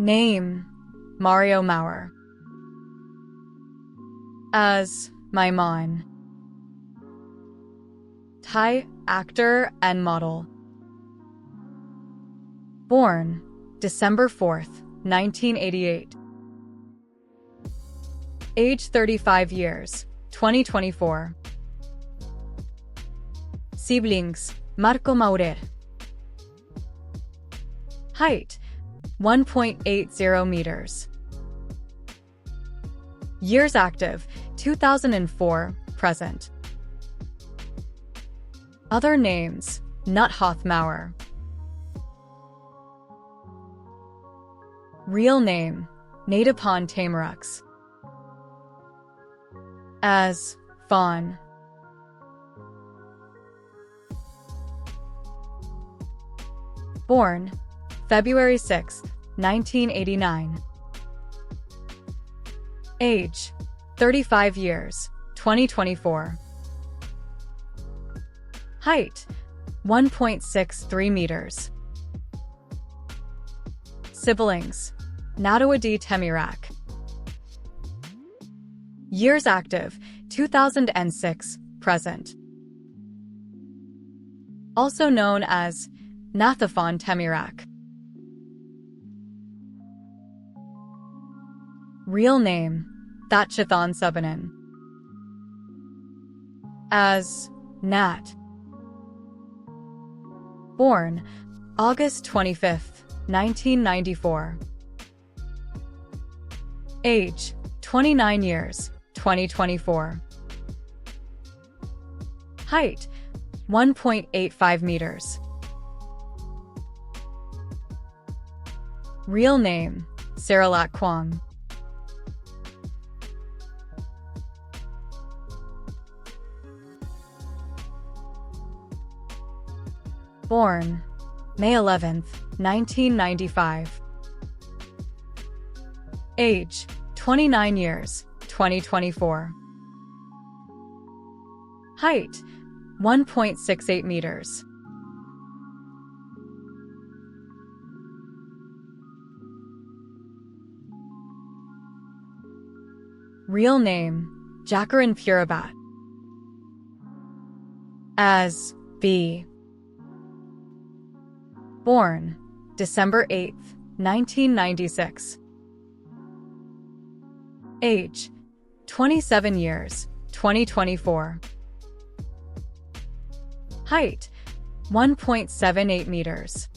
Name, Maurer. As Maimon. Thai actor and model. Born December 4th, 1988. Age 35 years, 2024. Siblings, Marco Maurer. Height, 1.80 meters. Years active, 2004, present. Other names, Natapohn Maurer. Real name, Natapohn Tameeruks. As Fawn. Born February 6, 1989. Age 35 years, 2024. Height 1.63 meters. Siblings, Natapohn Tameeruks. Years active, 2006, present. Also known as Natapohn Tameeruks. Real name, Chthon Subanan. As Nat. Born August 25, 1994. Age 29 years, 2024. Height 1.85 meters. Real name, Saralak Kwong. Born May 11, 1995. Age 29 years, 2024. Height 1.68 meters. Real name, Jacqueline Purabat. As B. Born December 8, 1996. Age 27 years, 2024. Height 1.78 meters.